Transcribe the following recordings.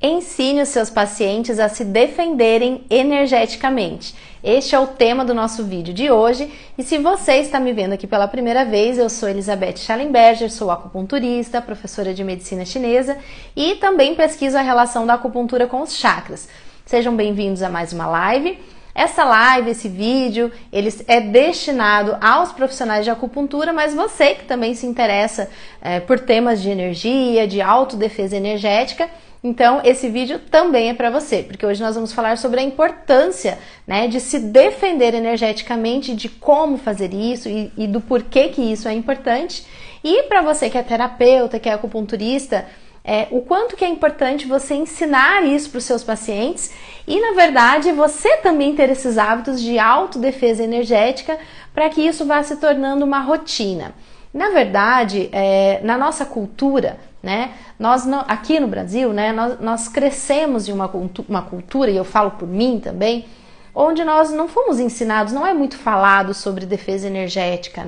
Ensine os seus pacientes a se defenderem energeticamente. Este é o tema do nosso vídeo de hoje e se você está me vendo aqui pela primeira vez, eu sou Elizabeth Schallenberger, sou acupunturista, professora de medicina chinesa e também pesquiso a relação da acupuntura com os chakras. Sejam bem-vindos a mais uma live. Essa live, esse vídeo, ele é destinado aos profissionais de acupuntura, mas você que também se interessa por temas de energia, de autodefesa energética, então esse vídeo também é para você, porque hoje nós vamos falar sobre a importância, de se defender energeticamente, de como fazer isso e do porquê que isso é importante. E para você que é terapeuta, que é acupunturista, o quanto que é importante você ensinar isso para os seus pacientes e, na verdade, você também ter esses hábitos de autodefesa energética para que isso vá se tornando uma rotina. Na verdade, na nossa cultura, nós aqui no Brasil, nós crescemos em uma cultura, e eu falo por mim também, onde nós não fomos ensinados, não é muito falado sobre defesa energética,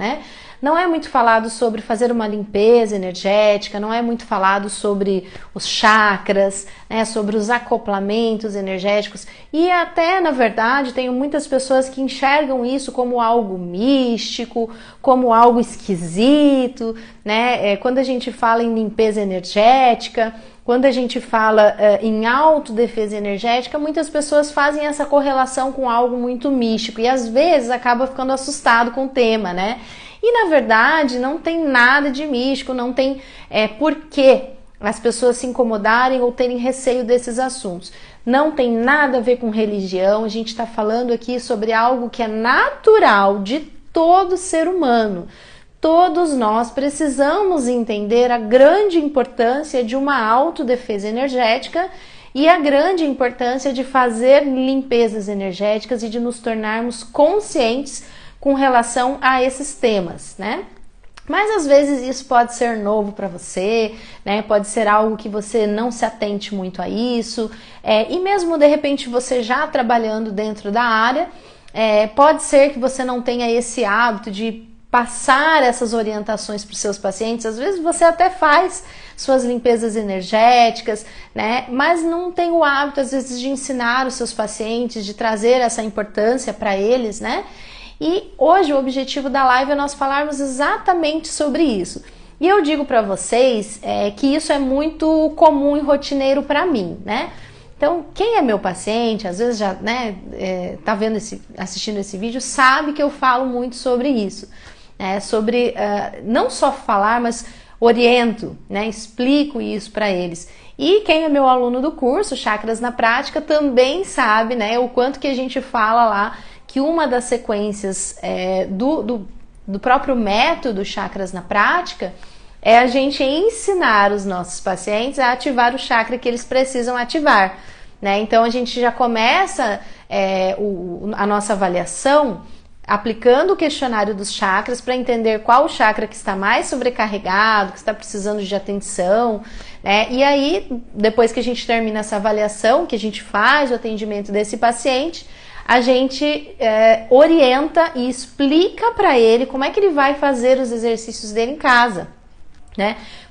Não é muito falado sobre fazer uma limpeza energética, não é muito falado sobre os chakras, sobre os acoplamentos energéticos e até, na verdade, tem muitas pessoas que enxergam isso como algo místico, como algo esquisito, Quando a gente fala em limpeza energética, quando a gente fala em autodefesa energética, muitas pessoas fazem essa correlação com algo muito místico e às vezes acaba ficando assustado com o tema, E na verdade não tem nada de místico, não tem porquê as pessoas se incomodarem ou terem receio desses assuntos. Não tem nada a ver com religião, a gente está falando aqui sobre algo que é natural de todo ser humano. Todos nós precisamos entender a grande importância de uma autodefesa energética e a grande importância de fazer limpezas energéticas e de nos tornarmos conscientes com relação a esses temas, Mas às vezes isso pode ser novo para você, Pode ser algo que você não se atente muito a isso, e mesmo de repente você já trabalhando dentro da área, pode ser que você não tenha esse hábito de passar essas orientações para os seus pacientes. Às vezes você até faz suas limpezas energéticas, Mas não tem o hábito às vezes de ensinar os seus pacientes, de trazer essa importância para eles, E hoje o objetivo da live é nós falarmos exatamente sobre isso. E eu digo para vocês que isso é muito comum e rotineiro para mim, Então, quem é meu paciente, às vezes já tá assistindo esse vídeo, sabe que eu falo muito sobre isso. Sobre não só falar, mas oriento, explico isso para eles. E quem é meu aluno do curso, Chakras na Prática, também sabe o quanto que a gente fala lá que uma das sequências do próprio método Chakras na Prática é a gente ensinar os nossos pacientes a ativar o chakra que eles precisam ativar. Então a gente já começa a nossa avaliação aplicando o questionário dos chakras para entender qual o chakra que está mais sobrecarregado, que está precisando de atenção, E aí, depois que a gente termina essa avaliação, que a gente faz o atendimento desse paciente, a gente orienta e explica para ele como é que ele vai fazer os exercícios dele em casa,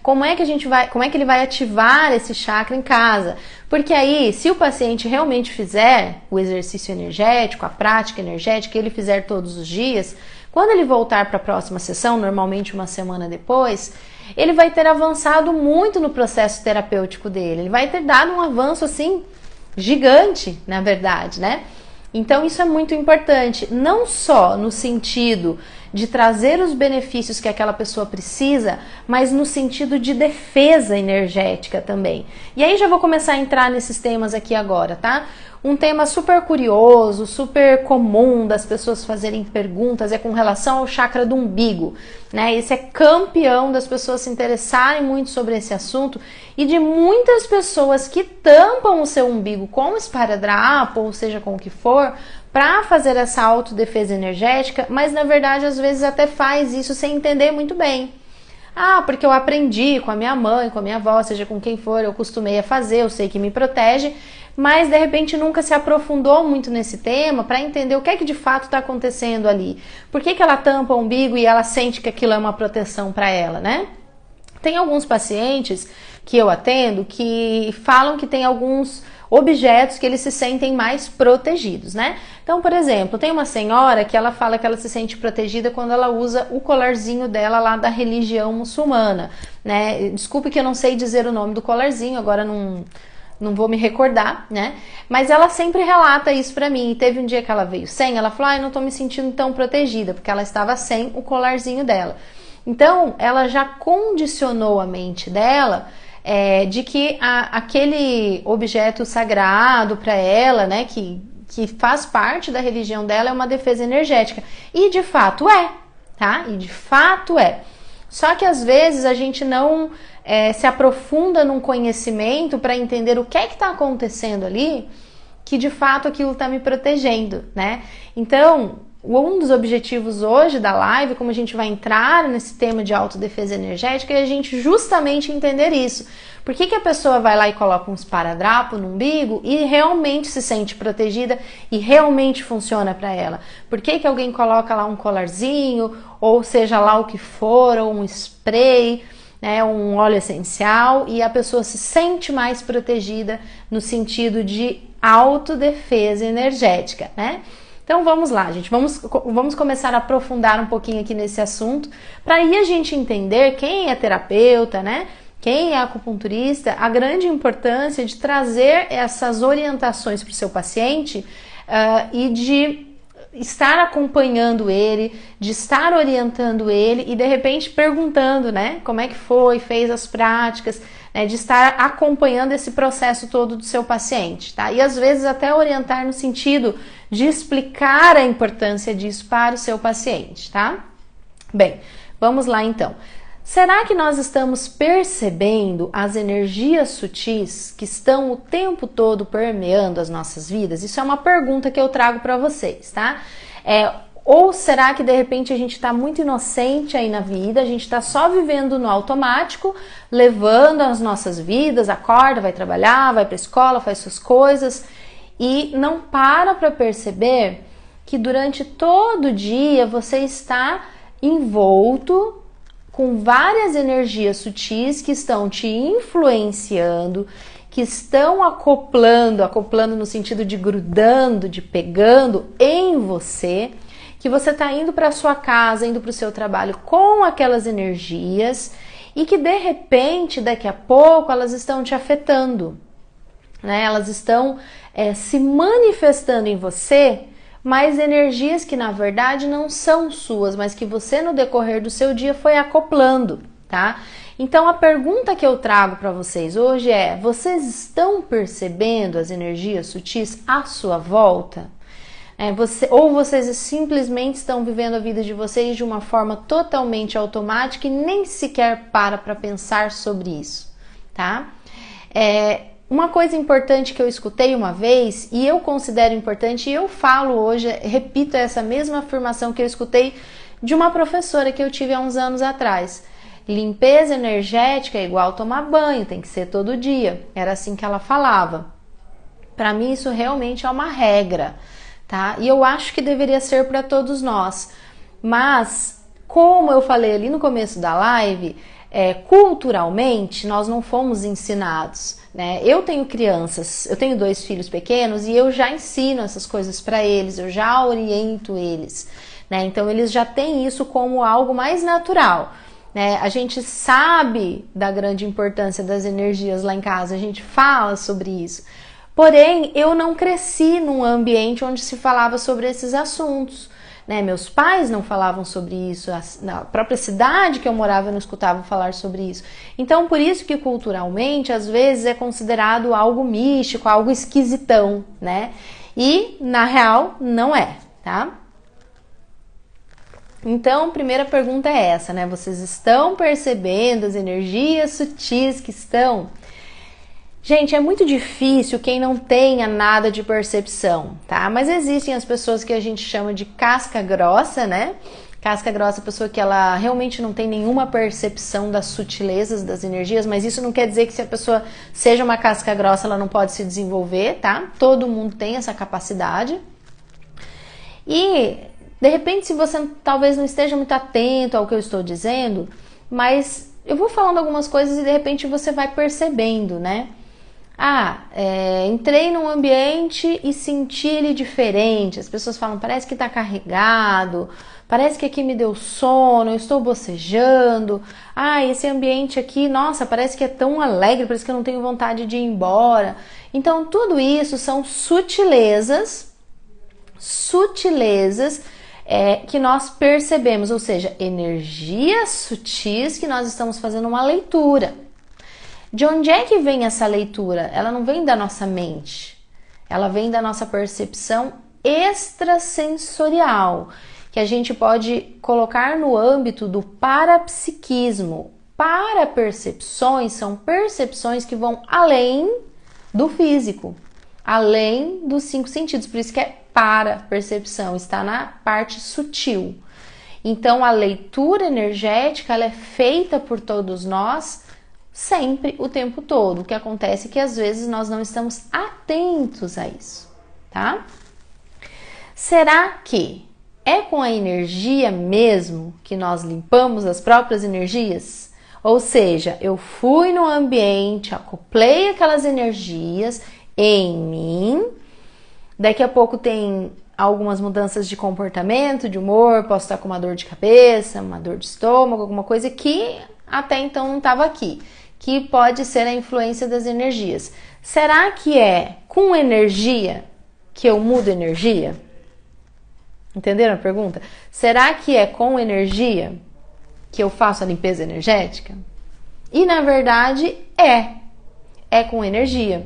Como é que ele vai ativar esse chakra em casa? Porque aí, se o paciente realmente fizer o exercício energético, a prática energética, ele fizer todos os dias, quando ele voltar para a próxima sessão, normalmente uma semana depois, ele vai ter avançado muito no processo terapêutico dele. Ele vai ter dado um avanço assim gigante, na verdade, Então isso é muito importante, não só no sentido de trazer os benefícios que aquela pessoa precisa, mas no sentido de defesa energética também. E aí já vou começar a entrar nesses temas aqui agora, Um tema super curioso, super comum das pessoas fazerem perguntas é com relação ao chakra do umbigo, Esse é campeão das pessoas se interessarem muito sobre esse assunto e de muitas pessoas que tampam o seu umbigo com esparadrapo, ou seja, com o que for, para fazer essa autodefesa energética, mas na verdade às vezes até faz isso sem entender muito bem. Porque eu aprendi com a minha mãe, com a minha avó, seja com quem for, eu costumei a fazer, eu sei que me protege, mas de repente nunca se aprofundou muito nesse tema para entender o que é que de fato está acontecendo ali. Por que ela tampa o umbigo e ela sente que aquilo é uma proteção para ela, Tem alguns pacientes que eu atendo que falam que tem alguns objetos que eles se sentem mais protegidos, né? Então, por exemplo, tem uma senhora que ela fala que ela se sente protegida quando ela usa o colarzinho dela lá da religião muçulmana, né? Desculpe que eu não sei dizer o nome do colarzinho, agora não vou me recordar, né? Mas ela sempre relata isso pra mim. E teve um dia que ela veio sem, ela falou: eu não tô me sentindo tão protegida, porque ela estava sem o colarzinho dela. Então, ela já condicionou a mente dela de que aquele objeto sagrado para ela, né, que faz parte da religião dela, é uma defesa energética. E de fato é, tá? E de fato é. Só que às vezes a gente não se aprofunda num conhecimento para entender o que é que está acontecendo ali, que de fato aquilo está me protegendo, né? Então, um dos objetivos hoje da live, como a gente vai entrar nesse tema de autodefesa energética, é a gente justamente entender isso. Por que a pessoa vai lá e coloca um esparadrapo no umbigo e realmente se sente protegida e realmente funciona para ela? Por que alguém coloca lá um colarzinho, ou seja lá o que for, ou um spray, né, um óleo essencial, e a pessoa se sente mais protegida no sentido de autodefesa energética, né? Então vamos lá, gente, vamos começar a aprofundar um pouquinho aqui nesse assunto, para aí a gente entender quem é terapeuta, né? Quem é acupunturista, a grande importância de trazer essas orientações para o seu paciente e de estar acompanhando ele, de estar orientando ele e de repente perguntando, né, como é que foi, fez as práticas, né, de estar acompanhando esse processo todo do seu paciente, tá? E às vezes até orientar no sentido de explicar a importância disso para o seu paciente, tá? Bem, vamos lá então. Será que nós estamos percebendo as energias sutis que estão o tempo todo permeando as nossas vidas? Isso é uma pergunta que eu trago para vocês, tá? Ou será que de repente a gente está muito inocente aí na vida, a gente está só vivendo no automático, levando as nossas vidas, acorda, vai trabalhar, vai para a escola, faz suas coisas e não para perceber que durante todo o dia você está envolto com várias energias sutis que estão te influenciando, que estão acoplando no sentido de grudando, de pegando em você, que você está indo para a sua casa, indo para o seu trabalho com aquelas energias e que de repente, daqui a pouco, elas estão te afetando, né? Elas estão se manifestando em você, mas energias que na verdade não são suas, mas que você no decorrer do seu dia foi acoplando, tá? Então a pergunta que eu trago para vocês hoje é: vocês estão percebendo as energias sutis à sua volta? Ou vocês simplesmente estão vivendo a vida de vocês de uma forma totalmente automática e nem sequer para pensar sobre isso, tá? Uma coisa importante que eu escutei uma vez, e eu considero importante, e eu falo hoje, repito essa mesma afirmação que eu escutei de uma professora que eu tive há uns anos atrás: limpeza energética é igual tomar banho, tem que ser todo dia. Era assim que ela falava. Para mim isso realmente é uma regra, tá? E eu acho que deveria ser para todos nós. Mas, como eu falei ali no começo da live, culturalmente nós não fomos ensinados, né? Eu tenho crianças, eu tenho 2 filhos pequenos e eu já ensino essas coisas para eles, eu já oriento eles, né? Então eles já têm isso como algo mais natural, né? A gente sabe da grande importância das energias lá em casa, a gente fala sobre isso. Porém, eu não cresci num ambiente onde se falava sobre esses assuntos, né? Meus pais não falavam sobre isso, na própria cidade que eu morava eu não escutava falar sobre isso. Então, por isso que culturalmente, às vezes, é considerado algo místico, algo esquisitão, né? E, na real, não é, tá? Então, a primeira pergunta é essa, né? Vocês estão percebendo as energias sutis que estão? Gente, é muito difícil quem não tenha nada de percepção, tá? Mas existem as pessoas que a gente chama de casca grossa, né? Casca grossa é a pessoa que ela realmente não tem nenhuma percepção das sutilezas das energias, mas isso não quer dizer que se a pessoa seja uma casca grossa, ela não pode se desenvolver, tá? Todo mundo tem essa capacidade. E, de repente, se você talvez não esteja muito atento ao que eu estou dizendo, mas eu vou falando algumas coisas e de repente você vai percebendo, né? Entrei num ambiente e senti ele diferente. As pessoas falam, parece que tá carregado, parece que aqui me deu sono, eu estou bocejando. Esse ambiente aqui, nossa, parece que é tão alegre, parece que eu não tenho vontade de ir embora. Então, tudo isso são sutilezas que nós percebemos, ou seja, energias sutis que nós estamos fazendo uma leitura. De onde é que vem essa leitura? Ela não vem da nossa mente, ela vem da nossa percepção extrasensorial, que a gente pode colocar no âmbito do parapsiquismo. Parapercepções são percepções que vão além do físico, além dos 5 sentidos, por isso que é parapercepção, está na parte sutil. Então a leitura energética ela é feita por todos nós sempre, o tempo todo. O que acontece é que às vezes nós não estamos atentos a isso, tá? Será que é com a energia mesmo que nós limpamos as próprias energias? Ou seja, eu fui no ambiente, acoplei aquelas energias em mim, daqui a pouco tem algumas mudanças de comportamento, de humor, posso estar com uma dor de cabeça, uma dor de estômago, alguma coisa que até então não estava aqui, que pode ser a influência das energias. Será que é com energia que eu mudo energia? Entenderam a pergunta? Será que é com energia que eu faço a limpeza energética? E na verdade é com energia.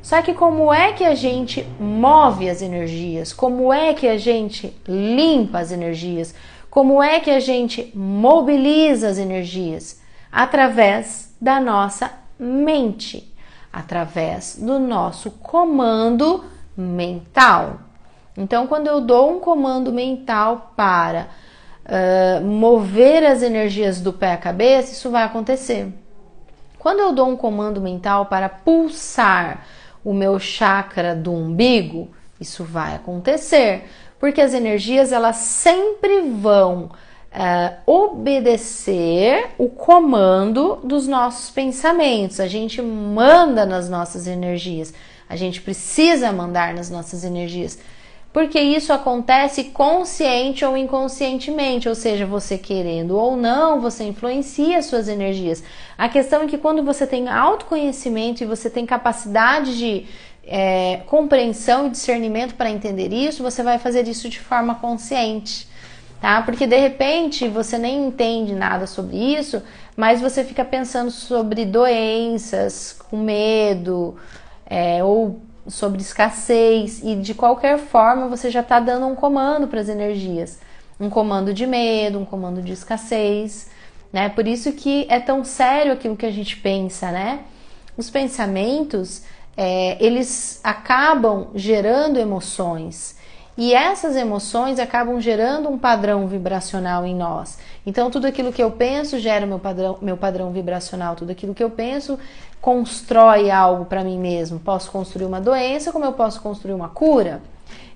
Só que como é que a gente move as energias? Como é que a gente limpa as energias? Como é que a gente mobiliza as energias? Através da nossa mente, através do nosso comando mental. Então, quando eu dou um comando mental para mover as energias do pé à cabeça, isso vai acontecer. Quando eu dou um comando mental para pulsar o meu chakra do umbigo, isso vai acontecer, porque as energias elas sempre vão obedecer o comando dos nossos pensamentos. A gente manda nas nossas energias, a gente precisa mandar nas nossas energias, porque isso acontece consciente ou inconscientemente, ou seja, você querendo ou não, você influencia as suas energias. A questão é que quando você tem autoconhecimento e você tem capacidade de compreensão e discernimento para entender isso, você vai fazer isso de forma consciente, tá? Porque de repente você nem entende nada sobre isso, mas você fica pensando sobre doenças, com medo, ou sobre escassez, e de qualquer forma você já está dando um comando para as energias, um comando de medo, um comando de escassez, né? Por isso que é tão sério aquilo que a gente pensa, né? Os pensamentos, eles acabam gerando emoções, e essas emoções acabam gerando um padrão vibracional em nós. Então, tudo aquilo que eu penso gera meu padrão vibracional. Tudo aquilo que eu penso constrói algo para mim mesmo. Posso construir uma doença, como eu posso construir uma cura.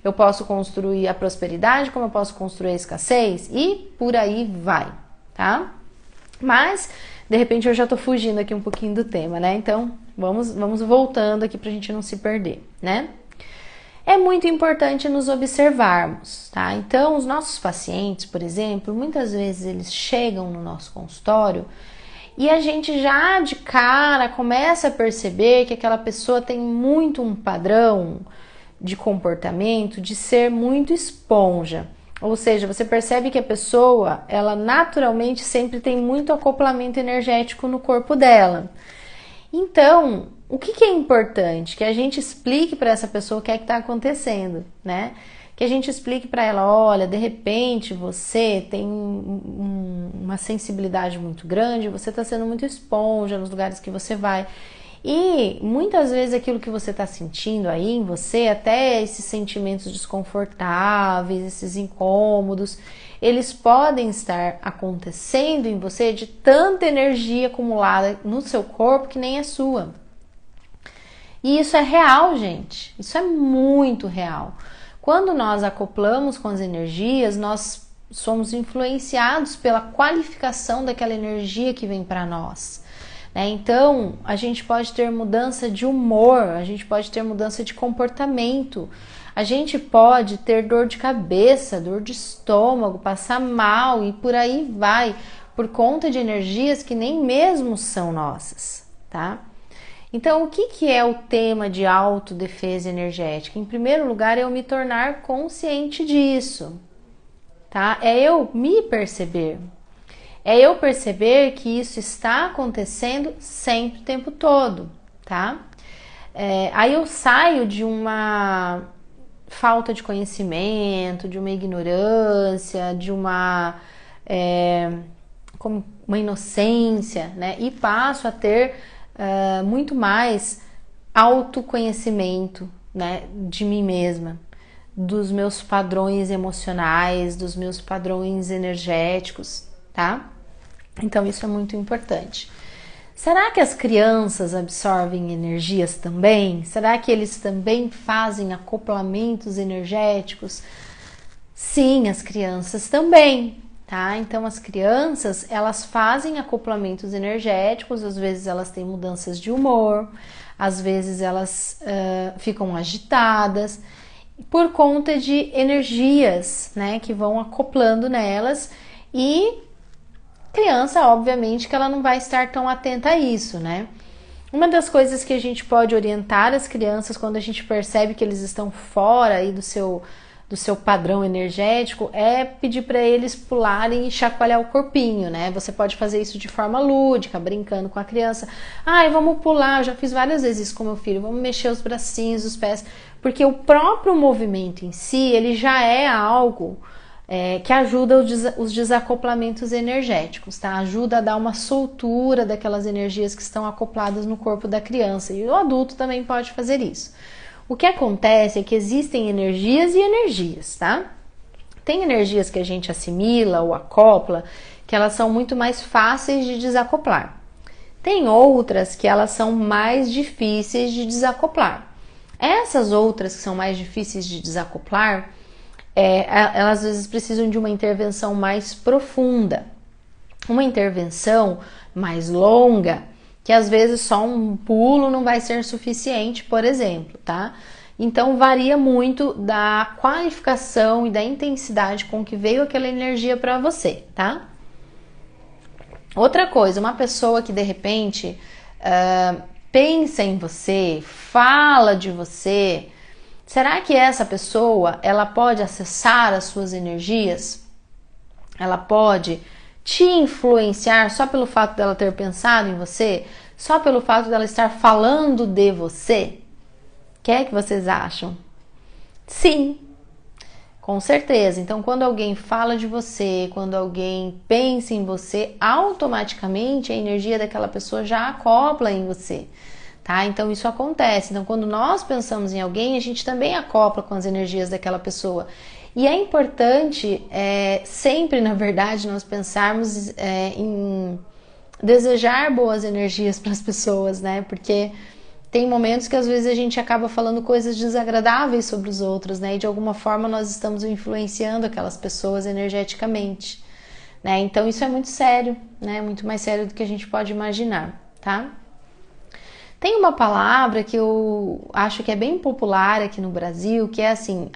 Eu posso construir a prosperidade, como eu posso construir a escassez. E por aí vai, tá? Mas, de repente, eu já tô fugindo aqui um pouquinho do tema, né? Então, vamos voltando aqui pra gente não se perder, né? É muito importante nos observarmos, tá? Então, os nossos pacientes, por exemplo, muitas vezes eles chegam no nosso consultório e a gente já de cara começa a perceber que aquela pessoa tem muito um padrão de comportamento de ser muito esponja. Ou seja, você percebe que a pessoa, ela naturalmente sempre tem muito acoplamento energético no corpo dela. Então, o que é importante? Que a gente explique para essa pessoa o que é que está acontecendo, né? Que a gente explique para ela, olha, de repente você tem uma sensibilidade muito grande, você está sendo muito esponja nos lugares que você vai. E muitas vezes aquilo que você está sentindo aí em você, até esses sentimentos desconfortáveis, esses incômodos, eles podem estar acontecendo em você de tanta energia acumulada no seu corpo que nem é sua. E isso é real, gente. Isso é muito real. Quando nós acoplamos com as energias, nós somos influenciados pela qualificação daquela energia que vem para nós, né? Então, a gente pode ter mudança de humor, a gente pode ter mudança de comportamento, a gente pode ter dor de cabeça, dor de estômago, passar mal e por aí vai, por conta de energias que nem mesmo são nossas, tá? Então, o que é o tema de autodefesa energética? Em primeiro lugar, é eu me tornar consciente disso, tá? É eu me perceber. É eu perceber que isso está acontecendo sempre, o tempo todo, tá? Aí eu saio de uma falta de conhecimento, de uma ignorância, de uma inocência, né? E passo a ter muito mais autoconhecimento, né? De mim mesma, dos meus padrões emocionais, dos meus padrões energéticos, tá? Então isso é muito importante. Será que as crianças absorvem energias também? Será que eles também fazem acoplamentos energéticos? Sim, as crianças também, tá? Então as crianças, elas fazem acoplamentos energéticos, às vezes elas têm mudanças de humor, às vezes elas ficam agitadas, por conta de energias, né, que vão acoplando nelas, e criança, obviamente, que ela não vai estar tão atenta a isso, né? Uma das coisas que a gente pode orientar as crianças quando a gente percebe que eles estão fora aí do seu padrão energético é pedir para eles pularem e chacoalhar o corpinho, né? Você pode fazer isso de forma lúdica, brincando com a criança. Vamos pular, eu já fiz várias vezes isso com meu filho, vamos mexer os bracinhos, os pés, porque o próprio movimento em si, ele já é algo que ajuda os desacoplamentos energéticos, tá? Ajuda a dar uma soltura daquelas energias que estão acopladas no corpo da criança, e o adulto também pode fazer isso. O que acontece é que existem energias e energias, tá? Tem energias que a gente assimila ou acopla, que elas são muito mais fáceis de desacoplar. Tem outras que elas são mais difíceis de desacoplar. Essas outras que são mais difíceis de desacoplar, elas às vezes precisam de uma intervenção mais profunda, uma intervenção mais longa, que às vezes só um pulo não vai ser suficiente, por exemplo, tá? Então varia muito da qualificação e da intensidade com que veio aquela energia para você, tá? Outra coisa, uma pessoa que de repente pensa em você, fala de você, será que essa pessoa, ela pode acessar as suas energias? Ela pode te influenciar só pelo fato dela ter pensado em você? Só pelo fato dela estar falando de você? O que é que vocês acham? Sim, com certeza. Então, quando alguém fala de você, quando alguém pensa em você, automaticamente a energia daquela pessoa já acopla em você, tá? Então, isso acontece. Então, quando nós pensamos em alguém, a gente também acopla com as energias daquela pessoa. E é importante, sempre, na verdade, nós pensarmos em desejar boas energias para as pessoas, né? Porque tem momentos que às vezes a gente acaba falando coisas desagradáveis sobre os outros, né? E de alguma forma nós estamos influenciando aquelas pessoas energeticamente, né? Então isso é muito sério, né? Muito mais sério do que a gente pode imaginar, tá? Tem uma palavra que eu acho que é bem popular aqui no Brasil, que é assim,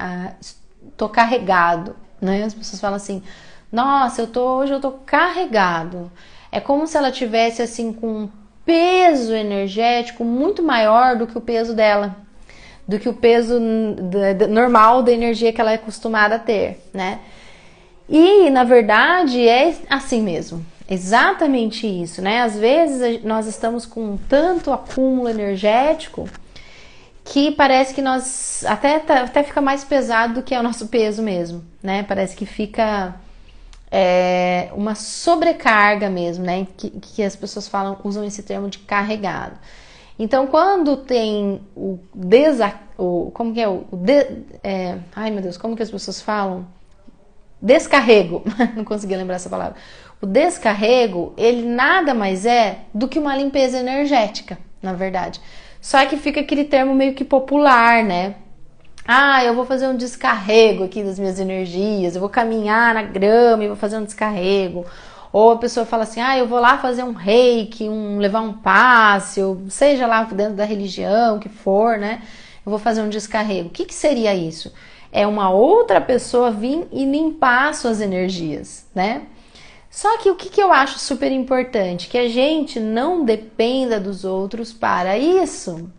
tô carregado, né? As pessoas falam assim, nossa, hoje eu tô carregado. É como se ela tivesse assim com um peso energético muito maior do que o peso dela, do que o peso normal da energia que ela é acostumada a ter, né? E na verdade é assim mesmo, exatamente isso, né? Às vezes nós estamos com tanto acúmulo energético que parece que nós até fica mais pesado do que é o nosso peso mesmo, né? Parece que fica uma sobrecarga mesmo, né? Que as pessoas usam esse termo de carregado. Então, quando tem ai meu Deus, como que as pessoas falam? Descarrego, não consegui lembrar essa palavra. O descarrego, ele nada mais é do que uma limpeza energética, na verdade. Só que fica aquele termo meio que popular, né? Ah, eu vou fazer um descarrego aqui das minhas energias, eu vou caminhar na grama e vou fazer um descarrego. Ou a pessoa fala assim, ah, eu vou lá fazer um reiki, levar um passe, ou seja lá dentro da religião, que for, né? Eu vou fazer um descarrego. O que seria isso? É uma outra pessoa vir e limpar suas energias, né? Só que o que eu acho super importante? Que a gente não dependa dos outros para isso,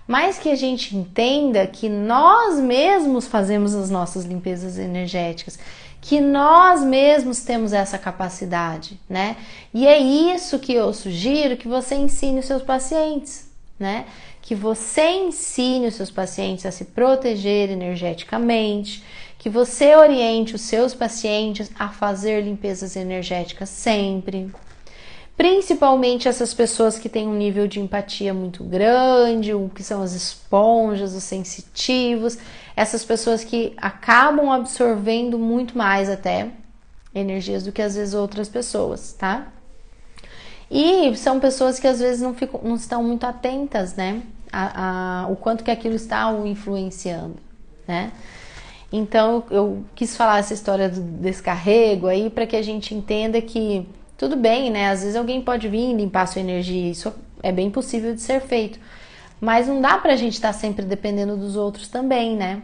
mas que a gente entenda que nós mesmos fazemos as nossas limpezas energéticas, que nós mesmos temos essa capacidade, né? E é isso que eu sugiro que você ensine os seus pacientes, né? Que você ensine os seus pacientes a se proteger energeticamente, que você oriente os seus pacientes a fazer limpezas energéticas sempre. Principalmente essas pessoas que têm um nível de empatia muito grande, o que são as esponjas, os sensitivos, essas pessoas que acabam absorvendo muito mais até energias do que às vezes outras pessoas, tá? E são pessoas que às vezes não estão muito atentas, né? O quanto que aquilo está o influenciando, né? Então eu quis falar essa história do descarrego aí para que a gente entenda que tudo bem, né? Às vezes alguém pode vir limpar a sua energia, isso é bem possível de ser feito. Mas não dá pra gente estar sempre dependendo dos outros também, né?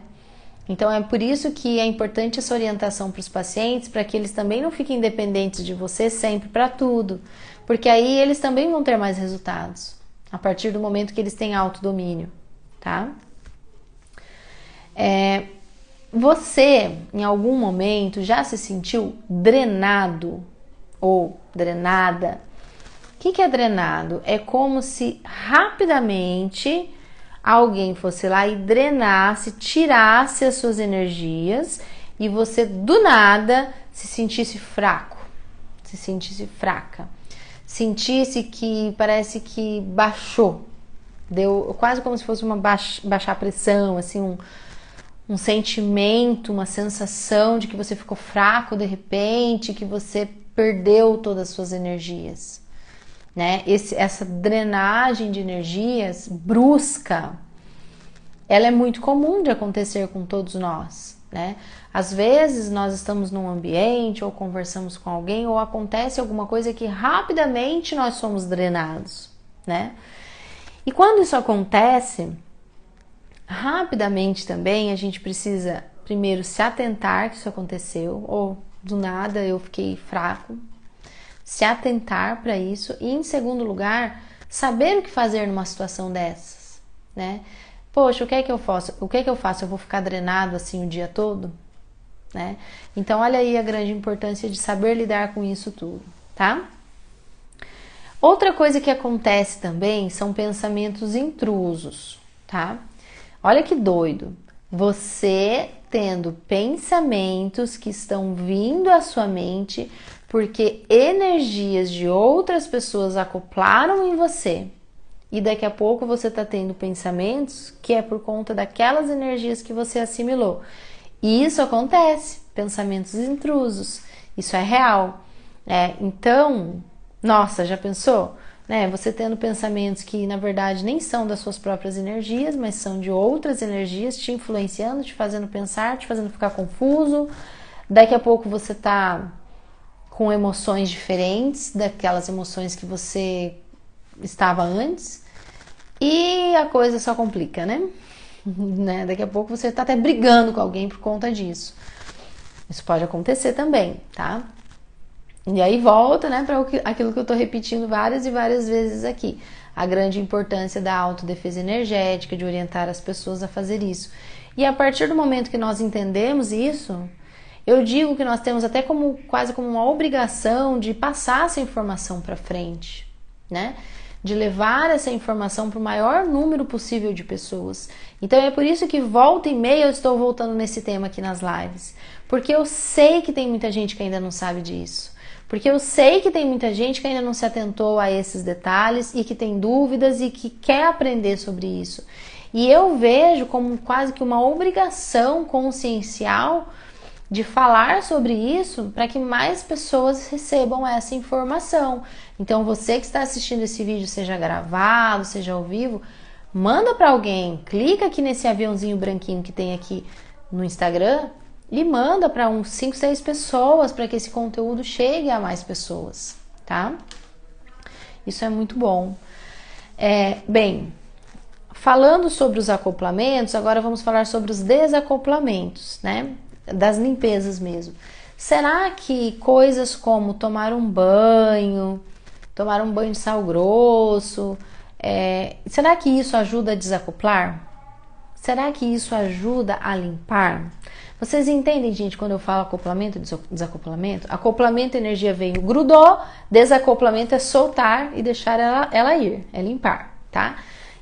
Então é por isso que é importante essa orientação para os pacientes, para que eles também não fiquem dependentes de você sempre para tudo. Porque aí eles também vão ter mais resultados, a partir do momento que eles têm autodomínio, tá? Você, em algum momento, já se sentiu drenado ou drenada? O que é drenado? É como se rapidamente alguém fosse lá e drenasse, tirasse as suas energias e você do nada se sentisse fraco, se sentisse fraca, sentisse que parece que baixou, deu quase como se fosse uma baixar a pressão, assim, um sentimento, uma sensação de que você ficou fraco de repente, que você perdeu todas as suas energias, né? Essa drenagem de energias brusca, ela é muito comum de acontecer com todos nós, né? Às vezes nós estamos num ambiente ou conversamos com alguém ou acontece alguma coisa que rapidamente nós somos drenados, né? E quando isso acontece, rapidamente também a gente precisa primeiro se atentar que isso aconteceu, ou do nada eu fiquei fraco, se atentar para isso e, em segundo lugar, saber o que fazer numa situação dessas, né? Poxa, o que é que eu faço? O que é que eu faço? Eu vou ficar drenado assim o dia todo, né? Então olha aí a grande importância de saber lidar com isso tudo, tá? Outra coisa que acontece também são pensamentos intrusos, tá? Olha que doido, você tendo pensamentos que estão vindo à sua mente porque energias de outras pessoas acoplaram em você e daqui a pouco você está tendo pensamentos que é por conta daquelas energias que você assimilou. E isso acontece, pensamentos intrusos, isso é real. Então, nossa, já pensou? Você tendo pensamentos que na verdade nem são das suas próprias energias, mas são de outras energias te influenciando, te fazendo pensar, te fazendo ficar confuso. Daqui a pouco você tá com emoções diferentes daquelas emoções que você estava antes e a coisa só complica, né? Daqui a pouco você tá até brigando com alguém por conta disso. Isso pode acontecer também, tá? E aí volta, para aquilo que eu tô repetindo várias e várias vezes aqui. A grande importância da autodefesa energética, de orientar as pessoas a fazer isso. E a partir do momento que nós entendemos isso, eu digo que nós temos até quase como uma obrigação de passar essa informação para frente, né? De levar essa informação para o maior número possível de pessoas. Então é por isso que volta e meia eu estou voltando nesse tema aqui nas lives. Porque eu sei que tem muita gente que ainda não sabe disso. Porque eu sei que tem muita gente que ainda não se atentou a esses detalhes e que tem dúvidas e que quer aprender sobre isso. E eu vejo como quase que uma obrigação consciencial de falar sobre isso para que mais pessoas recebam essa informação. Então você que está assistindo esse vídeo, seja gravado, seja ao vivo, Manda para alguém, clica aqui nesse aviãozinho branquinho que tem aqui no Instagram e manda para uns 5, 6 pessoas para que esse conteúdo chegue a mais pessoas, tá? Isso é muito bom. Bem, falando sobre os acoplamentos, agora vamos falar sobre os desacoplamentos, né? Das limpezas mesmo. Será que coisas como tomar um banho de sal grosso, será que isso ajuda a desacoplar? Será que isso ajuda a limpar? Vocês entendem, gente, quando eu falo acoplamento e desacoplamento? Acoplamento, a energia veio, grudou, desacoplamento é soltar e deixar ela ir, é limpar, tá?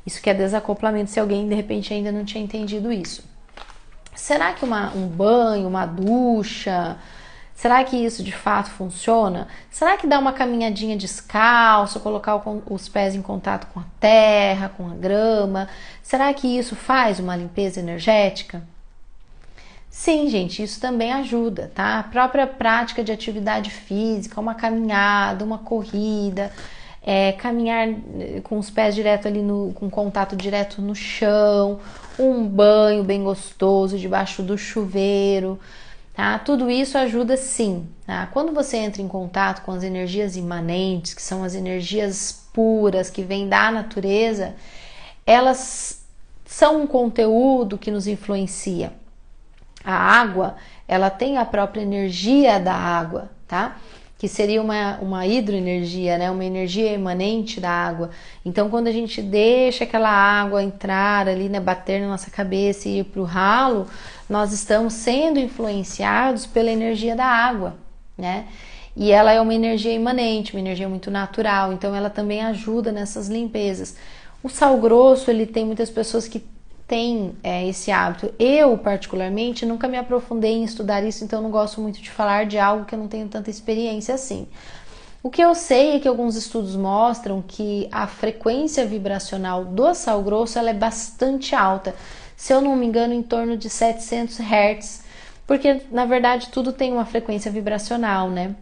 Isso que é desacoplamento, se alguém de repente ainda não tinha entendido isso. Será que um banho, uma ducha, será que isso de fato funciona? Será que dá uma caminhadinha descalço, colocar os pés em contato com a terra, com a grama? Será que isso faz uma limpeza energética? Sim, gente, isso também ajuda, tá? A própria prática de atividade física, uma caminhada, uma corrida, caminhar com os pés direto ali com contato direto no chão, um banho bem gostoso debaixo do chuveiro, tá? Tudo isso ajuda sim, tá? Quando você entra em contato com as energias imanentes, que são as energias puras que vêm da natureza, elas são um conteúdo que nos influencia. A água, ela tem a própria energia da água, tá? Que seria uma hidroenergia, né? Uma energia imanente da água. Então, quando a gente deixa aquela água entrar ali, né? Bater na nossa cabeça e ir para o ralo, nós estamos sendo influenciados pela energia da água, né? E ela é uma energia imanente, uma energia muito natural, então ela também ajuda nessas limpezas. O sal grosso, ele tem muitas pessoas que têm esse hábito. Eu, particularmente, nunca me aprofundei em estudar isso, então não gosto muito de falar de algo que eu não tenho tanta experiência assim. O que eu sei é que alguns estudos mostram que a frequência vibracional do sal grosso ela é bastante alta. Se eu não me engano, em torno de 700 Hz, porque na verdade tudo tem uma frequência vibracional, né?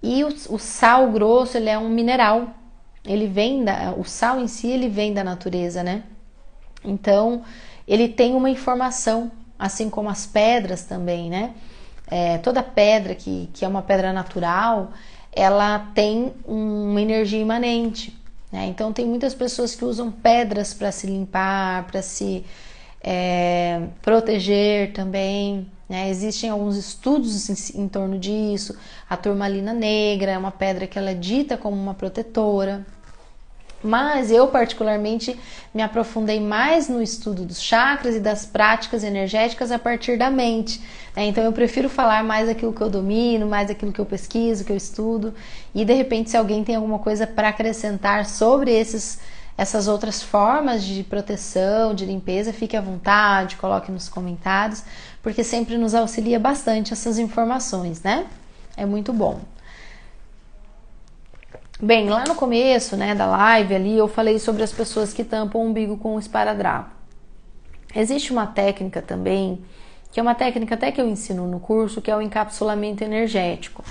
E o sal grosso, ele é um mineral. O sal em si, ele vem da natureza, né? Então, ele tem uma informação, assim como as pedras também, né? Toda pedra que é uma pedra natural, ela tem uma energia imanente, né? Então, tem muitas pessoas que usam pedras para se limpar, para se proteger também, né? Existem alguns estudos em torno disso. A turmalina negra é uma pedra que ela é dita como uma protetora. Mas eu particularmente me aprofundei mais no estudo dos chakras e das práticas energéticas a partir da mente, né? Então eu prefiro falar mais aquilo que eu domino, mais aquilo que eu pesquiso, que eu estudo, e de repente se alguém tem alguma coisa para acrescentar sobre essas outras formas de proteção, de limpeza, fique à vontade, coloque nos comentários, porque sempre nos auxilia bastante essas informações, né? É muito bom. Bem, lá no começo, né, da live ali, eu falei sobre as pessoas que tampam o umbigo com o esparadrapo. Existe uma técnica também, que é uma técnica até que eu ensino no curso, que é o encapsulamento energético,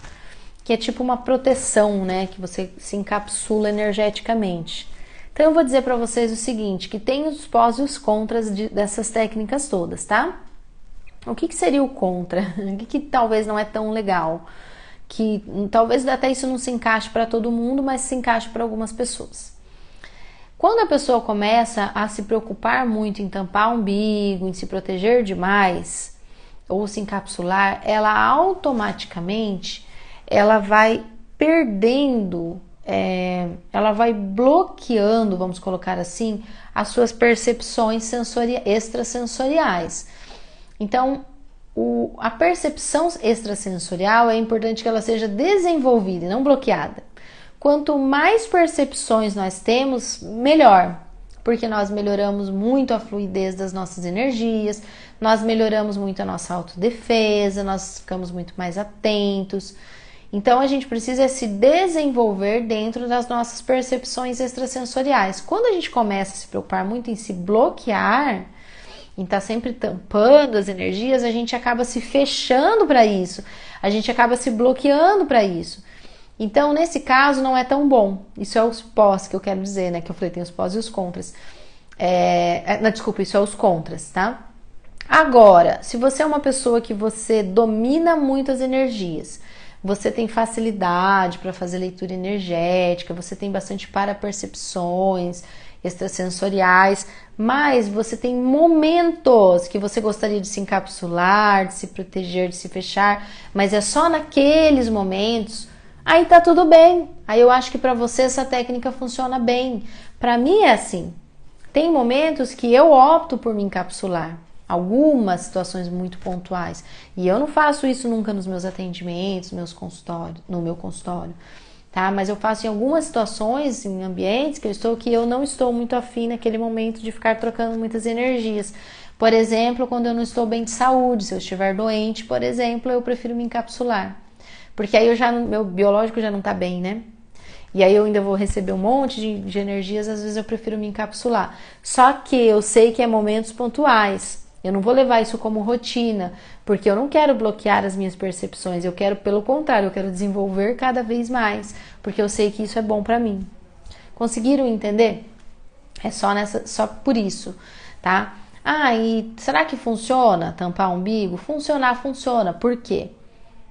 que é tipo uma proteção, né, que você se encapsula energeticamente. Então eu vou dizer para vocês o seguinte, que tem os pós e os contras dessas técnicas todas, tá? O que seria o contra? O que talvez não é tão legal? Que talvez até isso não se encaixe para todo mundo, mas se encaixe para algumas pessoas. Quando a pessoa começa a se preocupar muito em tampar o umbigo, em se proteger demais, ou se encapsular, ela automaticamente ela vai perdendo, ela vai bloqueando, vamos colocar assim, as suas percepções extrasensoriais. Então, a percepção extrasensorial é importante que ela seja desenvolvida e não bloqueada. Quanto mais percepções nós temos, melhor, porque nós melhoramos muito a fluidez das nossas energias, nós melhoramos muito a nossa autodefesa, nós ficamos muito mais atentos. Então a gente precisa se desenvolver dentro das nossas percepções extrasensoriais. Quando a gente começa a se preocupar muito em se bloquear, em estar sempre tampando as energias, a gente acaba se fechando para isso, a gente acaba se bloqueando para isso. Então, nesse caso, não é tão bom. Isso é os pós que eu quero dizer, né? Que eu falei, tem os pós e os contras. Desculpa, isso é os contras, tá? Agora, se você é uma pessoa que você domina muito as energias, você tem facilidade para fazer leitura energética, você tem bastante parapercepções extrasensoriais, mas você tem momentos que você gostaria de se encapsular, de se proteger, de se fechar, mas é só naqueles momentos, aí tá tudo bem. Aí eu acho que para você essa técnica funciona bem. Para mim é assim. Tem momentos que eu opto por me encapsular. Algumas situações muito pontuais. E eu não faço isso nunca nos meus atendimentos, no meu consultório, tá? Mas eu faço em algumas situações, em ambientes que eu não estou muito afim naquele momento de ficar trocando muitas energias. Por exemplo, quando eu não estou bem de saúde, se eu estiver doente, por exemplo, eu prefiro me encapsular. Porque aí meu biológico já não tá bem, né? E aí eu ainda vou receber um monte de energias, às vezes eu prefiro me encapsular. Só que eu sei que é momentos pontuais. Eu não vou levar isso como rotina, porque eu não quero bloquear as minhas percepções, eu quero, pelo contrário, eu quero desenvolver cada vez mais, porque eu sei que isso é bom pra mim. Conseguiram entender? É só por isso, tá? E será que funciona tampar o umbigo? Funciona. Por quê?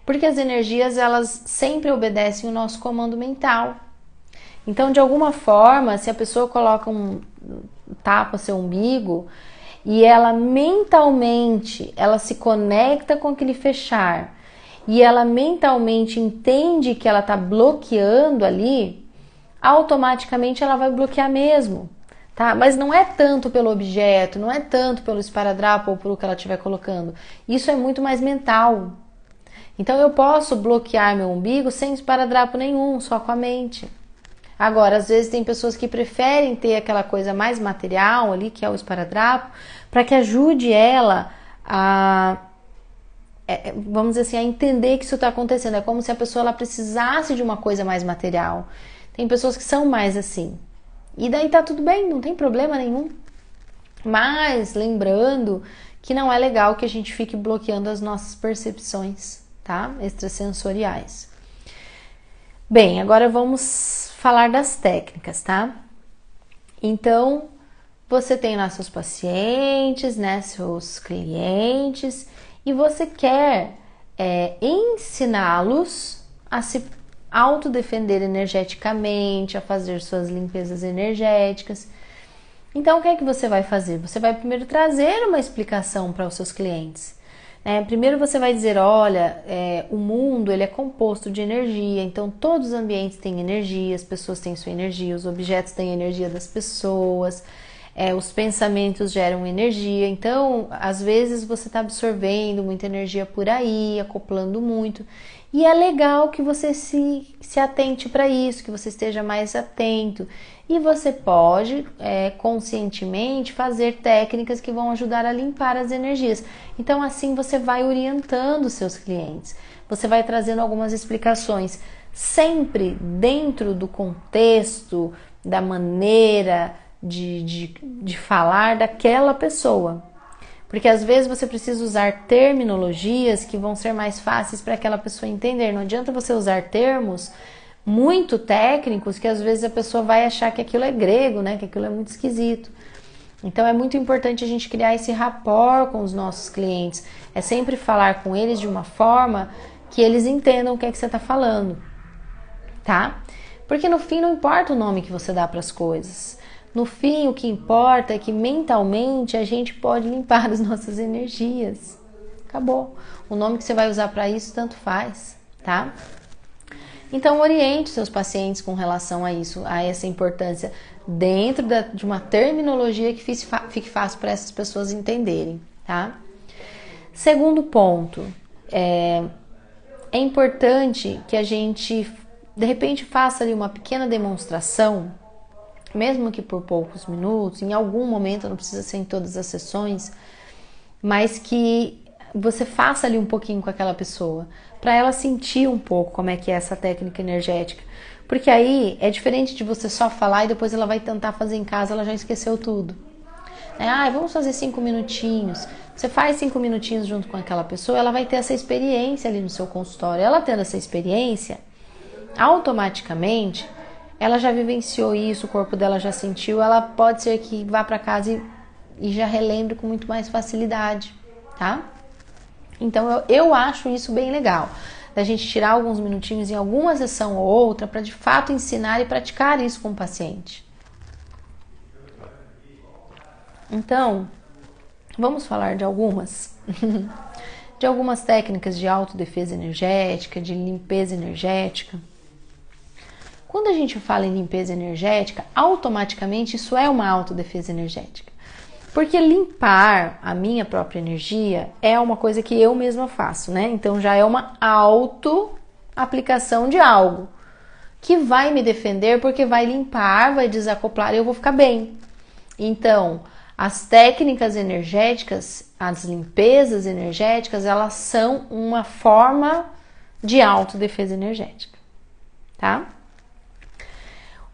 Porque as energias, elas sempre obedecem o nosso comando mental. Então, de alguma forma, se a pessoa tapa seu umbigo, e ela mentalmente, ela se conecta com aquele fechar, e ela mentalmente entende que ela está bloqueando ali, automaticamente ela vai bloquear mesmo, tá? Mas não é tanto pelo objeto, não é tanto pelo esparadrapo ou pelo que ela estiver colocando. Isso é muito mais mental. Então eu posso bloquear meu umbigo sem esparadrapo nenhum, só com a mente. Agora, às vezes tem pessoas que preferem ter aquela coisa mais material ali, que é o esparadrapo, para que ajude ela vamos dizer assim, a entender que isso está acontecendo. É como se a pessoa ela precisasse de uma coisa mais material. Tem pessoas que são mais assim. E daí tá tudo bem, não tem problema nenhum. Mas lembrando que não é legal que a gente fique bloqueando as nossas percepções, tá? Extrasensoriais. Bem, agora vamos falar das técnicas, tá? Então, você tem lá seus pacientes, né, seus clientes, e você quer ensiná-los a se autodefender energeticamente, a fazer suas limpezas energéticas. Então, o que é que você vai fazer? Você vai primeiro trazer uma explicação para os seus clientes. Primeiro você vai dizer, olha, o mundo ele é composto de energia, então todos os ambientes têm energia, as pessoas têm sua energia, os objetos têm a energia das pessoas, os pensamentos geram energia, então às vezes você está absorvendo muita energia por aí, acoplando muito, e é legal que você se atente para isso, que você esteja mais atento. E você pode, conscientemente, fazer técnicas que vão ajudar a limpar as energias. Então, assim, você vai orientando os seus clientes. Você vai trazendo algumas explicações, sempre dentro do contexto, da maneira de falar daquela pessoa. Porque, às vezes, você precisa usar terminologias que vão ser mais fáceis para aquela pessoa entender. Não adianta você usar termos muito técnicos que às vezes a pessoa vai achar que aquilo é grego, né? Que aquilo é muito esquisito. Então é muito importante a gente criar esse rapport com os nossos clientes. É sempre falar com eles de uma forma que eles entendam o que é que você está falando, tá? Porque no fim não importa o nome que você dá para as coisas. No fim o que importa é que mentalmente a gente pode limpar as nossas energias. Acabou. O nome que você vai usar para isso tanto faz, tá? Então, oriente seus pacientes com relação a isso, a essa importância, dentro de uma terminologia que fique fácil para essas pessoas entenderem, tá? Segundo ponto, é importante que a gente, de repente, faça ali uma pequena demonstração, mesmo que por poucos minutos, em algum momento, não precisa ser em todas as sessões, mas que você faça ali um pouquinho com aquela pessoa, para ela sentir um pouco como é que é essa técnica energética. Porque aí é diferente de você só falar e depois ela vai tentar fazer em casa, ela já esqueceu tudo. Vamos fazer 5 minutinhos. Você faz 5 minutinhos junto com aquela pessoa, ela vai ter essa experiência ali no seu consultório. Ela tendo essa experiência, automaticamente, ela já vivenciou isso, o corpo dela já sentiu, ela pode ser que vá para casa e já relembre com muito mais facilidade, tá? Então eu acho isso bem legal, da gente tirar alguns minutinhos em alguma sessão ou outra para de fato ensinar e praticar isso com o paciente. Então, vamos falar de algumas de algumas técnicas de autodefesa energética, de limpeza energética. Quando a gente fala em limpeza energética, automaticamente isso é uma autodefesa energética. Porque limpar a minha própria energia é uma coisa que eu mesma faço, né? Então já é uma auto-aplicação de algo que vai me defender, porque vai limpar, vai desacoplar e eu vou ficar bem. Então, as técnicas energéticas, as limpezas energéticas, elas são uma forma de autodefesa energética, tá?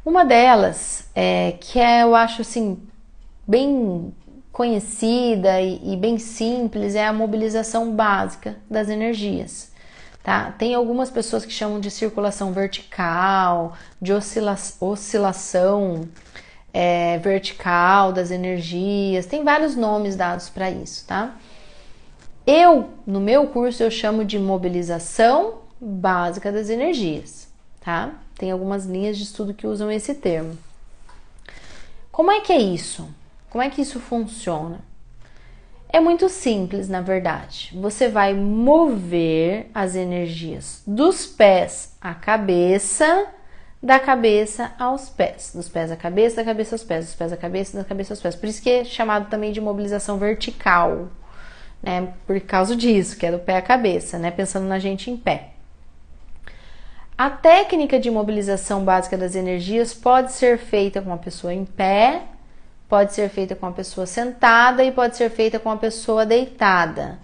Uma delas, que eu acho assim, bem conhecida e bem simples, é a mobilização básica das energias, tá? Tem algumas pessoas que chamam de circulação vertical, de oscilação vertical das energias, tem vários nomes dados para isso, tá? No meu curso, eu chamo de mobilização básica das energias, tá? Tem algumas linhas de estudo que usam esse termo. Como é que é isso? Como é que isso funciona? É muito simples, na verdade. Você vai mover as energias dos pés à cabeça, da cabeça aos pés. Dos pés à cabeça, da cabeça aos pés. Dos pés à cabeça, da cabeça aos pés. Por isso que é chamado também de mobilização vertical, né? Por causa disso, que é do pé à cabeça, né? Pensando na gente em pé. A técnica de mobilização básica das energias pode ser feita com a pessoa em pé, pode ser feita com a pessoa sentada e pode ser feita com a pessoa deitada.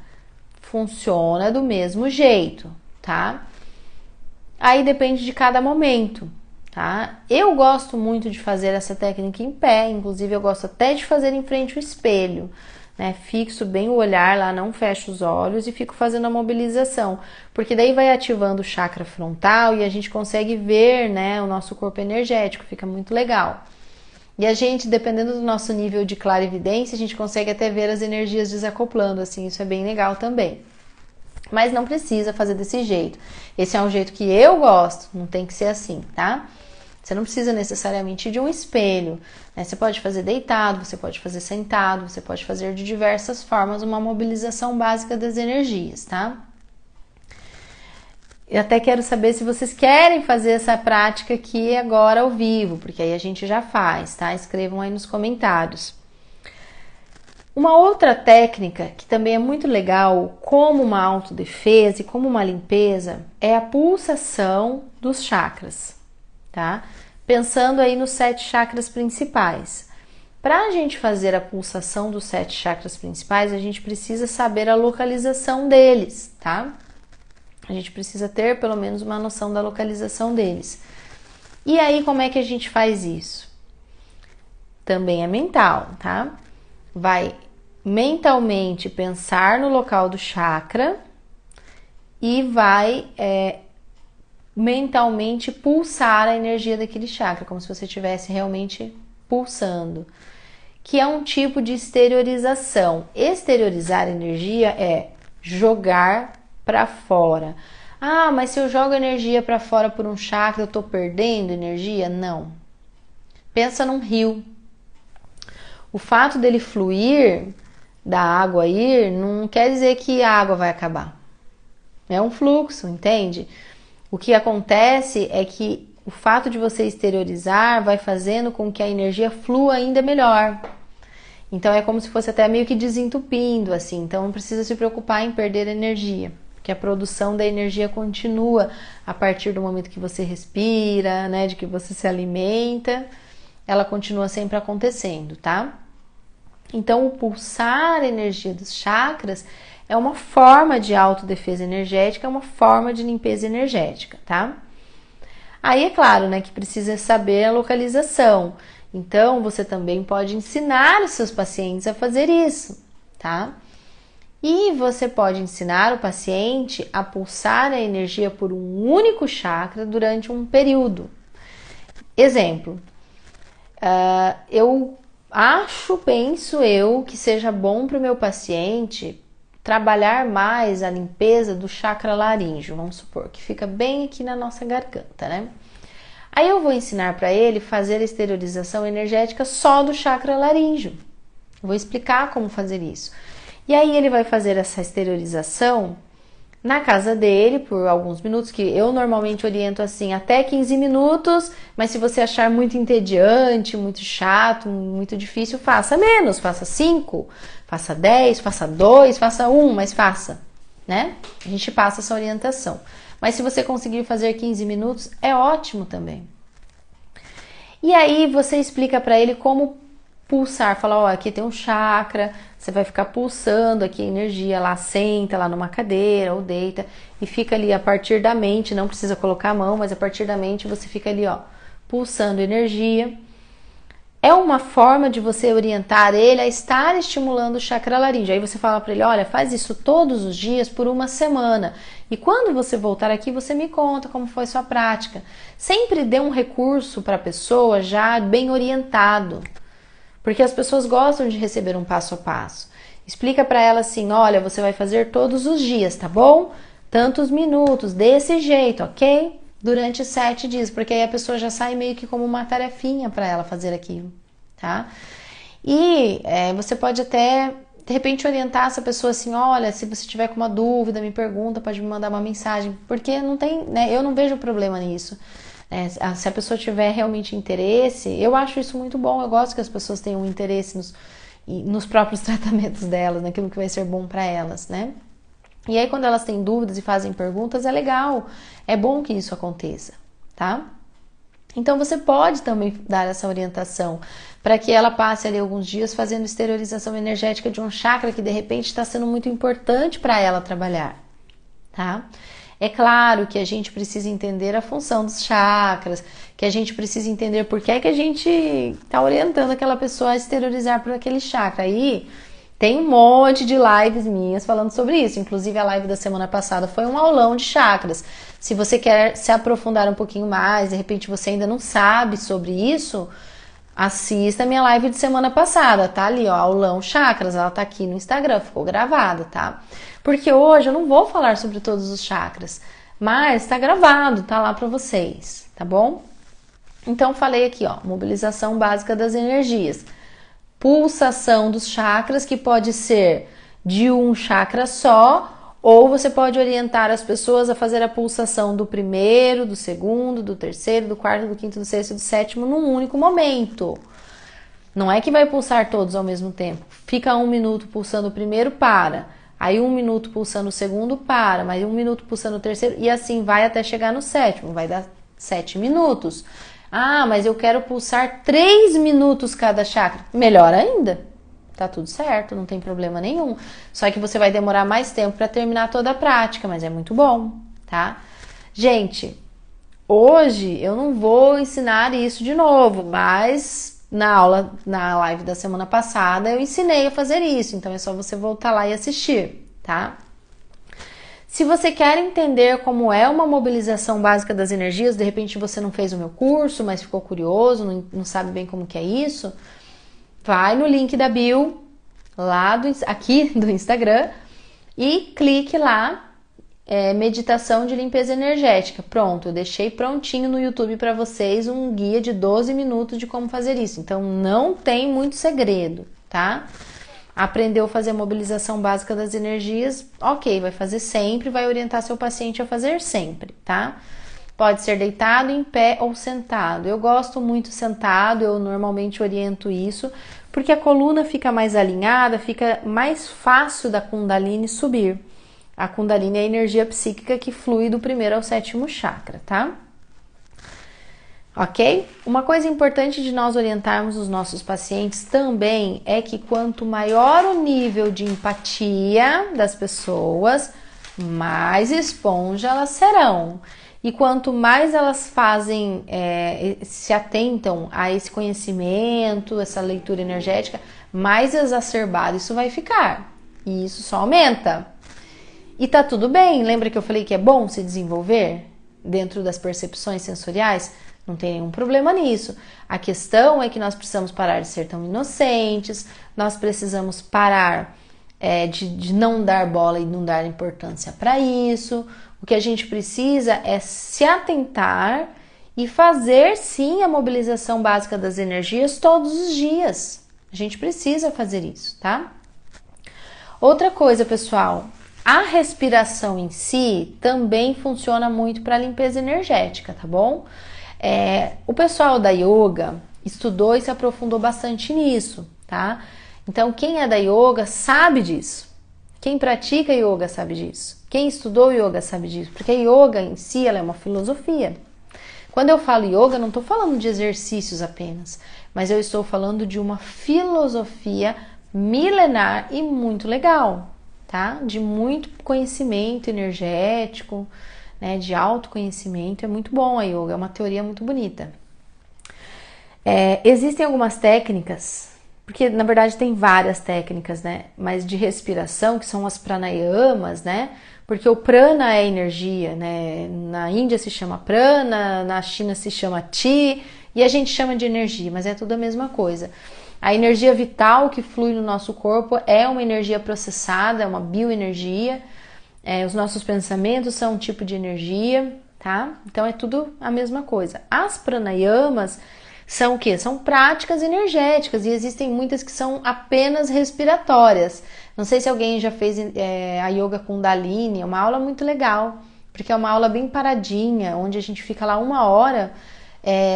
Funciona do mesmo jeito, tá? Aí depende de cada momento, tá? Eu gosto muito de fazer essa técnica em pé, inclusive eu gosto até de fazer em frente ao espelho, né? Fixo bem o olhar lá, não fecho os olhos e fico fazendo a mobilização, porque daí vai ativando o chakra frontal e a gente consegue ver, né, o nosso corpo energético, fica muito legal. E a gente, dependendo do nosso nível de clarividência, a gente consegue até ver as energias desacoplando, assim, isso é bem legal também. Mas não precisa fazer desse jeito. Esse é um jeito que eu gosto, não tem que ser assim, tá? Você não precisa necessariamente de um espelho, né? Você pode fazer deitado, você pode fazer sentado, você pode fazer de diversas formas uma mobilização básica das energias, tá? Eu até quero saber se vocês querem fazer essa prática aqui agora ao vivo, porque aí a gente já faz, tá? Escrevam aí nos comentários. Uma outra técnica que também é muito legal, como uma autodefesa e como uma limpeza, é a pulsação dos chakras, tá? Pensando aí nos 7 chakras principais. Para a gente fazer a pulsação dos 7 chakras principais, a gente precisa saber a localização deles, tá? A gente precisa ter pelo menos uma noção da localização deles. E aí, como é que a gente faz isso? Também é mental, tá? Vai mentalmente pensar no local do chakra e vai mentalmente pulsar a energia daquele chakra, como se você estivesse realmente pulsando, que é um tipo de exteriorização. Exteriorizar energia é jogar para fora. Ah, mas se eu jogo energia para fora por um chakra, eu tô perdendo energia? Não. Pensa num rio. O fato dele fluir, da água ir, não quer dizer que a água vai acabar. É um fluxo, entende? O que acontece é que o fato de você exteriorizar vai fazendo com que a energia flua ainda melhor. Então é como se fosse até meio que desentupindo, assim. Então não precisa se preocupar em perder energia, porque a produção da energia continua a partir do momento que você respira, né, de que você se alimenta, ela continua sempre acontecendo, tá? Então, o pulsar a energia dos chakras é uma forma de autodefesa energética, é uma forma de limpeza energética, tá? Aí é claro, né, que precisa saber a localização. Então, você também pode ensinar os seus pacientes a fazer isso, tá? E você pode ensinar o paciente a pulsar a energia por um único chakra durante um período. Exemplo, eu penso eu, que seja bom para o meu paciente trabalhar mais a limpeza do chakra laríngeo, vamos supor, que fica bem aqui na nossa garganta, né? Aí eu vou ensinar para ele fazer a esterilização energética só do chakra laríngeo. Vou explicar como fazer isso. E aí ele vai fazer essa esterilização na casa dele por alguns minutos, que eu normalmente oriento assim até 15 minutos, mas se você achar muito entediante, muito chato, muito difícil, faça menos, faça 5, faça 10, faça 2, faça 1, mas faça, né? A gente passa essa orientação. Mas se você conseguir fazer 15 minutos, é ótimo também. E aí você explica para ele como pulsar, fala, ó, aqui tem um chakra, você vai ficar pulsando aqui a energia lá, senta lá numa cadeira ou deita e fica ali a partir da mente, não precisa colocar a mão, mas a partir da mente você fica ali, ó, pulsando energia. É uma forma de você orientar ele a estar estimulando o chakra laríngeo. Aí você fala para ele, olha, faz isso todos os dias por uma semana. E quando você voltar aqui, você me conta como foi sua prática. Sempre dê um recurso para a pessoa já bem orientado. Porque as pessoas gostam de receber um passo a passo. Explica para ela assim, olha, você vai fazer todos os dias, tá bom? Tantos minutos, desse jeito, ok? Durante 7 dias, porque aí a pessoa já sai meio que como uma tarefinha para ela fazer aquilo, tá? E você pode até, de repente, orientar essa pessoa assim, olha, se você tiver com uma dúvida, me pergunta, pode me mandar uma mensagem, porque não tem, né, eu não vejo problema nisso. Se a pessoa tiver realmente interesse, eu acho isso muito bom, eu gosto que as pessoas tenham interesse nos próprios tratamentos delas, naquilo que vai ser bom para elas, né? E aí quando elas têm dúvidas e fazem perguntas, é legal, é bom que isso aconteça, tá? Então você pode também dar essa orientação para que ela passe ali alguns dias fazendo esterilização energética de um chakra que de repente está sendo muito importante para ela trabalhar, tá? É claro que a gente precisa entender a função dos chakras, que a gente precisa entender por que é que a gente está orientando aquela pessoa a exteriorizar por aquele chakra. Aí tem um monte de lives minhas falando sobre isso. Inclusive a live da semana passada foi um aulão de chakras. Se você quer se aprofundar um pouquinho mais, de repente você ainda não sabe sobre isso, assista a minha live de semana passada, tá ali, ó, aulão chakras, ela tá aqui no Instagram, ficou gravada, tá? Porque hoje eu não vou falar sobre todos os chakras, mas tá gravado, tá lá para vocês, tá bom? Então falei aqui, ó, mobilização básica das energias. Pulsação dos chakras, que pode ser de um chakra só, ou você pode orientar as pessoas a fazer a pulsação do primeiro, do segundo, do terceiro, do quarto, do quinto, do sexto e do sétimo num único momento. Não é que vai pulsar todos ao mesmo tempo. Fica 1 minuto pulsando o primeiro, para. Aí 1 minuto pulsando o segundo, para. Mais 1 minuto pulsando o terceiro e assim vai até chegar no sétimo. Vai dar 7 minutos. Ah, mas eu quero pulsar 3 minutos cada chakra. Melhor ainda. Tá tudo certo, não tem problema nenhum. Só que você vai demorar mais tempo para terminar toda a prática, mas é muito bom, tá? Gente, hoje eu não vou ensinar isso de novo, mas na live da semana passada, eu ensinei a fazer isso. Então é só você voltar lá e assistir, tá? Se você quer entender como é uma mobilização básica das energias, de repente você não fez o meu curso, mas ficou curioso, não sabe bem como que é isso, vai no link da bio, lá aqui do Instagram, e clique lá, meditação de limpeza energética. Pronto, eu deixei prontinho no YouTube para vocês um guia de 12 minutos de como fazer isso. Então não tem muito segredo, tá? Aprendeu a fazer a mobilização básica das energias, ok, vai fazer sempre, vai orientar seu paciente a fazer sempre, tá? Pode ser deitado, em pé ou sentado. Eu gosto muito sentado, eu normalmente oriento isso, porque a coluna fica mais alinhada, fica mais fácil da Kundalini subir. A Kundalini é a energia psíquica que flui do primeiro ao sétimo chakra, tá? Ok? Uma coisa importante de nós orientarmos os nossos pacientes também é que quanto maior o nível de empatia das pessoas, mais esponja elas serão. E quanto mais elas fazem, se atentam a esse conhecimento, essa leitura energética, mais exacerbado isso vai ficar. E isso só aumenta. E tá tudo bem, lembra que eu falei que é bom se desenvolver dentro das percepções sensoriais? Não tem nenhum problema nisso. A questão é que nós precisamos parar de ser tão inocentes, nós precisamos parar de não dar bola e não dar importância para isso. O que a gente precisa é se atentar e fazer sim a mobilização básica das energias todos os dias. A gente precisa fazer isso, tá? Outra coisa, pessoal, a respiração em si também funciona muito para limpeza energética, tá bom? O pessoal da yoga estudou e se aprofundou bastante nisso, tá? Então, quem é da yoga sabe disso. Quem pratica yoga sabe disso. Quem estudou yoga sabe disso. Porque a yoga em si, ela é uma filosofia. Quando eu falo yoga, eu não estou falando de exercícios apenas, mas eu estou falando de uma filosofia milenar e muito legal, tá? De muito conhecimento energético, né? De autoconhecimento. É muito bom a yoga, é uma teoria muito bonita. Existem algumas técnicas, porque na verdade tem várias técnicas, né? Mas de respiração, que são as pranayamas, né? Porque o prana é energia, né? Na Índia se chama prana, na China se chama chi, e a gente chama de energia, mas é tudo a mesma coisa. A energia vital que flui no nosso corpo é uma energia processada, é uma bioenergia. Os nossos pensamentos são um tipo de energia, tá? Então é tudo a mesma coisa. As pranayamas são o quê? São práticas energéticas e existem muitas que são apenas respiratórias. Não sei se alguém já fez a Yoga Kundalini, é uma aula muito legal, porque é uma aula bem paradinha, onde a gente fica lá 1 hora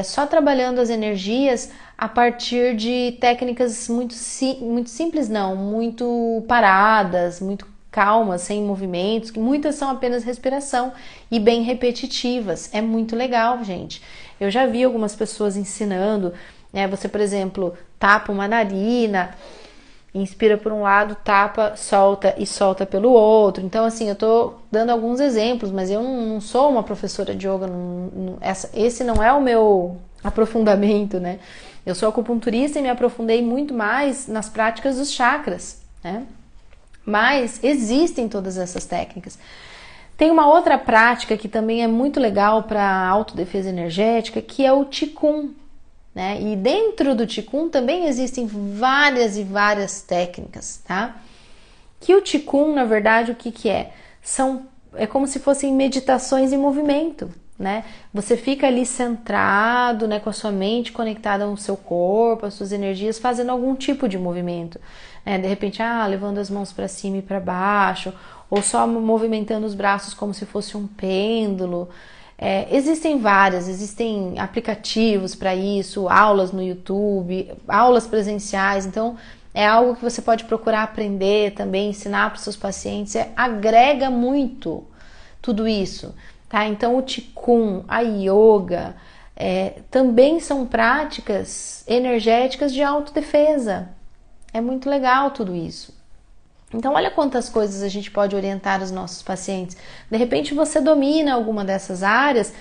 só trabalhando as energias a partir de técnicas muito simples, muito paradas, muito calmas, sem movimentos, que muitas são apenas respiração e bem repetitivas. É muito legal, gente. Eu já vi algumas pessoas ensinando, né? Você, por exemplo, tapa uma narina, inspira por um lado, tapa, solta e solta pelo outro. Então, assim, eu tô dando alguns exemplos, mas eu não sou uma professora de yoga, esse não é o meu aprofundamento, né? Eu sou acupunturista e me aprofundei muito mais nas práticas dos chakras, né? Mas existem todas essas técnicas. Tem uma outra prática que também é muito legal para autodefesa energética, que é o Qigong, né? E dentro do Qigong também existem várias e várias técnicas, tá? Que o Qigong, na verdade, o que é? É como se fossem meditações em movimento, né? Você fica ali centrado, né, com a sua mente conectada ao seu corpo, às suas energias, fazendo algum tipo de movimento, né? De repente, levando as mãos para cima e para baixo, ou só movimentando os braços como se fosse um pêndulo. Existem existem aplicativos para isso, aulas no YouTube, aulas presenciais, então é algo que você pode procurar aprender também, ensinar para os seus pacientes, agrega muito tudo isso, tá? Então o Qigong, a Yoga, também são práticas energéticas de autodefesa. É muito legal tudo isso. Então, olha quantas coisas a gente pode orientar os nossos pacientes. De repente, você domina alguma dessas áreas,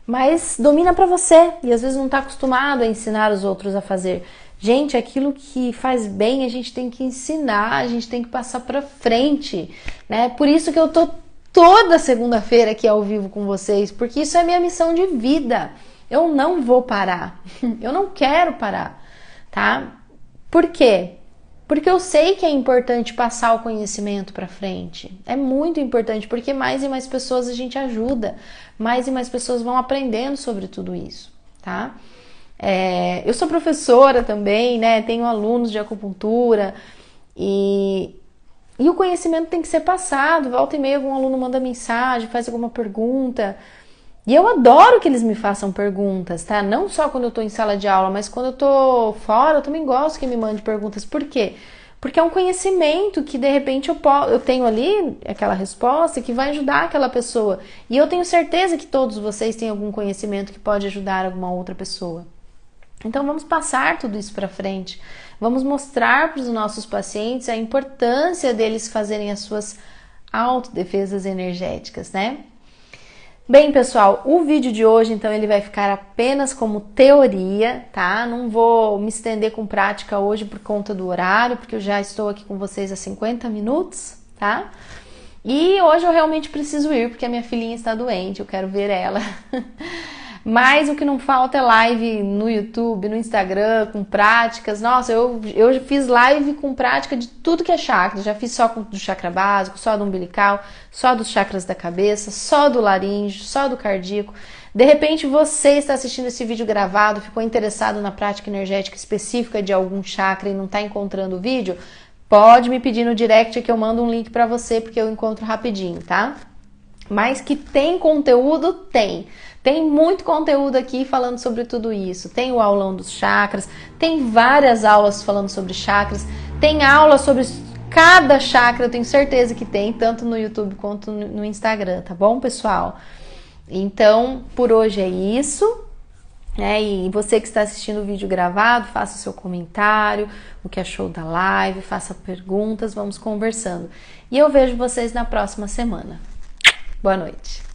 mas domina para você e às vezes não está acostumado a ensinar os outros a fazer. Gente, aquilo que faz bem a gente tem que ensinar, a gente tem que passar para frente, né? Por isso que eu tô toda segunda-feira aqui ao vivo com vocês, porque isso é minha missão de vida. Eu não vou parar, eu não quero parar, tá? Por quê? Porque eu sei que é importante passar o conhecimento para frente. É muito importante, porque mais e mais pessoas a gente ajuda, mais e mais pessoas vão aprendendo sobre tudo isso, tá? Eu sou professora também, né? Tenho alunos de acupuntura e o conhecimento tem que ser passado. Volta e meia algum aluno manda mensagem, faz alguma pergunta. E eu adoro que eles me façam perguntas, tá? Não só quando eu tô em sala de aula, mas quando eu tô fora, eu também gosto que me mande perguntas. Por quê? Porque é um conhecimento que, de repente, eu tenho ali aquela resposta que vai ajudar aquela pessoa. E eu tenho certeza que todos vocês têm algum conhecimento que pode ajudar alguma outra pessoa. Então, vamos passar tudo isso para frente. Vamos mostrar para os nossos pacientes a importância deles fazerem as suas autodefesas energéticas, né? Bem, pessoal, o vídeo de hoje, então, ele vai ficar apenas como teoria, tá? Não vou me estender com prática hoje por conta do horário, porque eu já estou aqui com vocês há 50 minutos, tá? E hoje eu realmente preciso ir, porque a minha filhinha está doente, eu quero ver ela. Mas o que não falta é live no YouTube, no Instagram, com práticas. Nossa, eu fiz live com prática de tudo que é chakra. Já fiz só do chakra básico, só do umbilical, só dos chakras da cabeça, só do laríngeo, só do cardíaco. De repente você está assistindo esse vídeo gravado, ficou interessado na prática energética específica de algum chakra e não está encontrando o vídeo, pode me pedir no direct que eu mando um link para você, porque eu encontro rapidinho, tá? Mas que tem conteúdo, tem. Tem muito conteúdo aqui falando sobre tudo isso. Tem o aulão dos chakras, tem várias aulas falando sobre chakras, tem aula sobre cada chakra, eu tenho certeza que tem, tanto no YouTube quanto no Instagram, tá bom, pessoal? Então, por hoje é isso. E você que está assistindo o vídeo gravado, faça o seu comentário, o que achou da live, faça perguntas, vamos conversando. E eu vejo vocês na próxima semana. Boa noite.